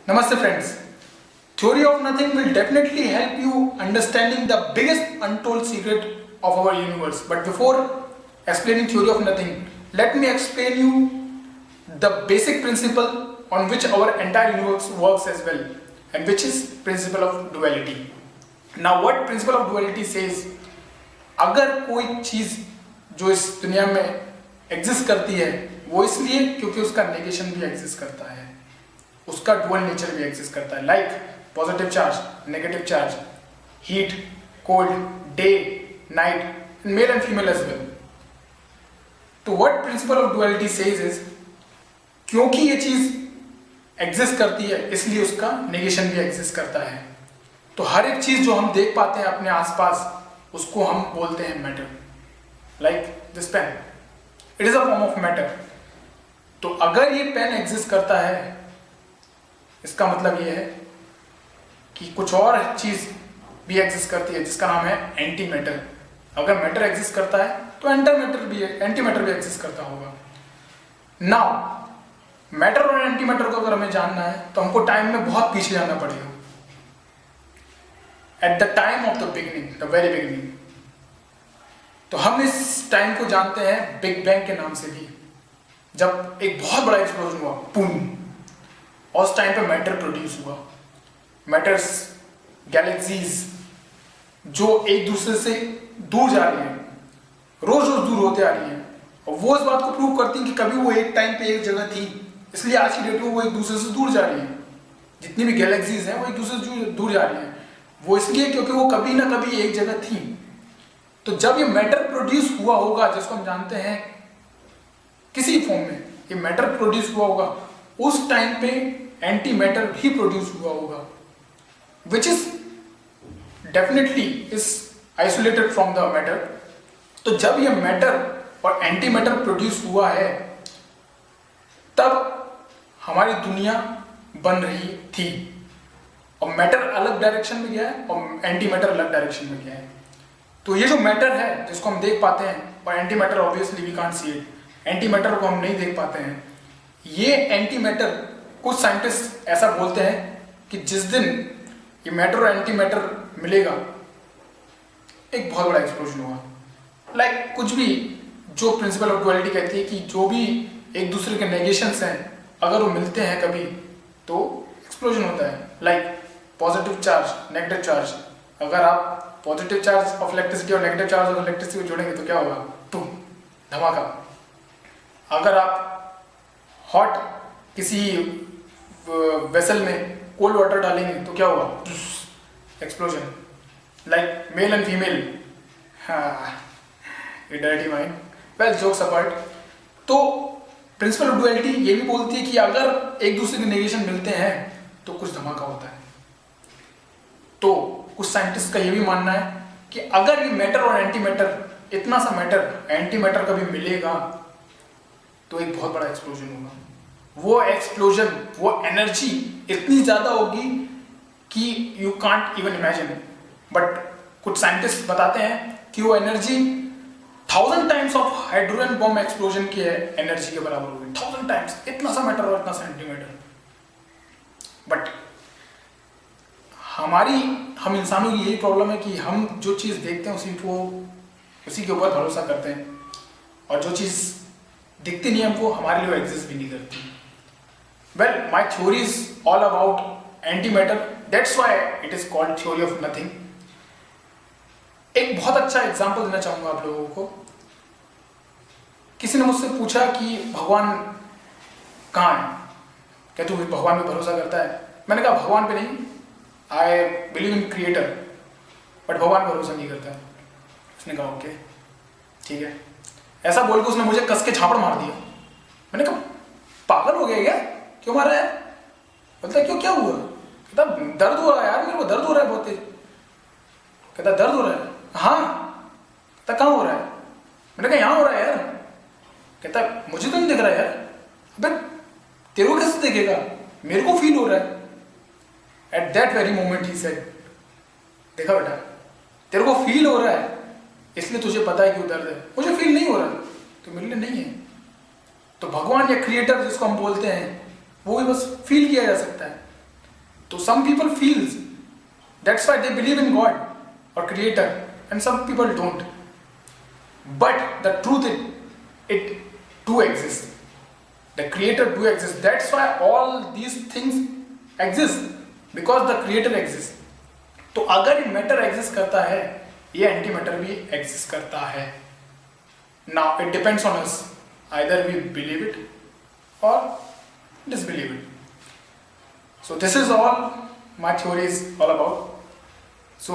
Namaste friends. Theory of nothing will definitely help you understanding the biggest untold secret of our universe. But before explaining theory of nothing, let me explain you the basic principle on which our entire universe works as well, and which is principle of duality. Now what principle of duality says, अगर कोई चीज जो इस दुनिया में exist करती है वो इसलिए क्योंकि उसका नेगेशन भी एग्जिस्ट करता है, उसका डुअल नेचर भी एग्जिस्ट करता है, like positive charge, negative charge, heat, cold, day, night, male and female as well. तो what principle of duality says is, क्योंकि ये चीज एग्जिस्ट करती है इसलिए उसका नेगेशन भी एग्जिस्ट करता है. तो हर एक चीज जो हम देख पाते हैं अपने आसपास उसको हम बोलते हैं matter. Like this pen, it is a form of matter. तो अगर ये पेन एग्जिस्ट करता है इसका मतलब ये है कि कुछ और चीज भी एग्जिस्ट करती है जिसका नाम है एंटी मैटर. अगर मैटर एग्जिस्ट करता है तो एंटी मैटर भी एग्जिस्ट करता होगा. नाउ मैटर और एंटी मैटर को अगर हमें जानना है तो हमको टाइम में बहुत पीछे जाना पड़ेगा. At the time of the beginning, the very beginning. तो हम इस टाइम को जानते हैं बिग बैंग के नाम से भी, जब एक बहुत बड़ा एक्सप्लोजन हुआ, बूम, और उस टाइम पे मैटर प्रोड्यूस हुआ. मैटर्स, गैलेक्सीज जो एक दूसरे से दूर जा रही हैं, रोज रोज दूर होते आ रही हैं, और वो इस बात को प्रूव करती हैं कि कभी वो एक टाइम पे एक जगह थी, इसलिए आज की डेट में वो एक दूसरे से दूर जा रही हैं. जितनी भी गैलेक्सीज हैं वो एक दूसरे से दूर जा रही हैं. वो इसलिए क्योंकि वो कभी ना कभी एक जगह थी. तो जब ये मैटर प्रोड्यूस हुआ होगा, जिसको हम जानते हैं किसी फॉर्म में ये मैटर प्रोड्यूस हुआ होगा, उस टाइम पे एंटी मैटर भी प्रोड्यूस हुआ होगा, which is definitely is isolated from the matter. तो जब ये मैटर और एंटी मैटर प्रोड्यूस हुआ है तब हमारी दुनिया बन रही थी, और मैटर अलग डायरेक्शन में गया है और एंटी मैटर अलग डायरेक्शन में गया है. तो ये जो मैटर है जिसको हम देख पाते हैं, और antimatter obviously we can't see it, antimatter को हम नहीं देख पाते हैं. ये एंटी मैटर, कुछ साइंटिस्ट ऐसा बोलते हैं कि जिस दिन ये मैटर और एंटी मैटर मिलेगा एक बहुत बड़ा एक्सप्लोजन होगा. लाइक कुछ भी, जो प्रिंसिपल ऑफ डुअलिटी कहती है कि जो भी एक दूसरे के नेगेशंस हैं अगर वो मिलते हैं कभी तो एक्सप्लोजन होता है. Like positive charge, negative charge. अगर आप पॉजिटिव चार्ज ऑफ इलेक्ट्रिसिटी और नेगेटिव चार्ज ऑफ इलेक्ट्रिसिटी को जोड़ेंगे तो क्या होगा? बूम, धमाका. अगर आप हॉट किसी वेसल में कोल्ड वाटर डालेंगे तो क्या होगा? Explosion. Like mail and female, dirty mind. Well, jokes apart. तो प्रिंसिपल ऑफ डुअलिटी ये भी बोलती है कि अगर एक दूसरे के नेगेशन मिलते हैं तो कुछ धमाका होता है. तो कुछ साइंटिस्ट का ये भी मानना है कि अगर ये मैटर और एंटी मैटर, इतना सा मैटर एंटी मैटर कभी मिलेगा तो एक बहुत बड़ा एक्सप्लोजन होगा. वो एक्सप्लोजन, वो एनर्जी इतनी ज्यादा होगी कि you can't even imagine. But कुछ साइंटिस्ट बताते हैं कि वो energy 1000 times of hydrogen bomb explosion की एनर्जी के बराबर होगी. 1000 टाइम्स, इतना सा मैटर और इतना सा एंटी मैटर. बट हम इंसानों की यही प्रॉब्लम है कि हम जो चीज़ देखते हैं उसी के ऊपर भरोसा करते हैं, और जो चीज़ दिखती नहीं है हमको, हमारे लिए एग्जिस्ट भी नहीं करती. Well, my theory is all about anti matter, that's why it is called theory of nothing. एक बहुत अच्छा एग्जाम्पल देना चाहूंगा आप लोगों को. किसी ने मुझसे पूछा कि भगवान कहाँ है, क्या तू भगवान पे भरोसा करता है? मैंने कहा भगवान पे नहीं, I believe in creator, but भगवान पर भरोसा नहीं करता. उसने कहा ओके ठीक है. ऐसा बोल के उसने मुझे कस के झापड़ मार दिया. मैंने कहा पागल हो गया क्या? क्यों मारा है? बोलता क्यों, क्या हुआ? कहता दर्द हो रहा है यार, मेरे को दर्द हो रहा है बहुत तेज. कहता दर्द हो रहा है? हाँ. कहता कहाँ हो रहा है? मैंने कहा यहाँ हो रहा है यार. कहता मुझे तो नहीं दिख रहा है यार. अबे तेरे को कैसे दिखेगा? मेरे को फील हो रहा है. At that very moment he said, देखा बेटा, तेरे को फील हो रहा है इसलिए तुझे पता है क्यों दर्द है, मुझे फील नहीं हो रहा तो मेरे लिए नहीं है. तो भगवान या क्रिएटर जिसको हम बोलते हैं वो भी बस फील किया जा सकता है. So some people feels that's why they believe in God or creator, and some people don't. But the truth it do exist. The creator do exist. That's why all these things exist, because the creator exists. तो अगर ये matter exist करता है, ये anti matter भी exist करता है. Now it depends on us, either we believe it or disbelieve it. So this is all my theory is all about. So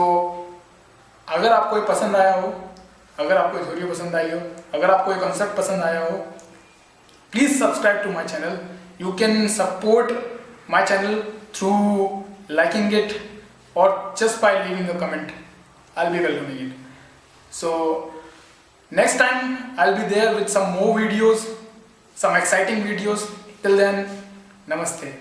अगर आपको ये पसंद आया हो, अगर आपको थ्योरी पसंद आई हो, अगर आपको ये कॉन्सेप्ट पसंद आया हो, please subscribe to my channel. You can support my channel through liking it or just by leaving a comment. I'll be welcoming it. So next time I'll be there with some more videos, some exciting videos. Till then, namaste.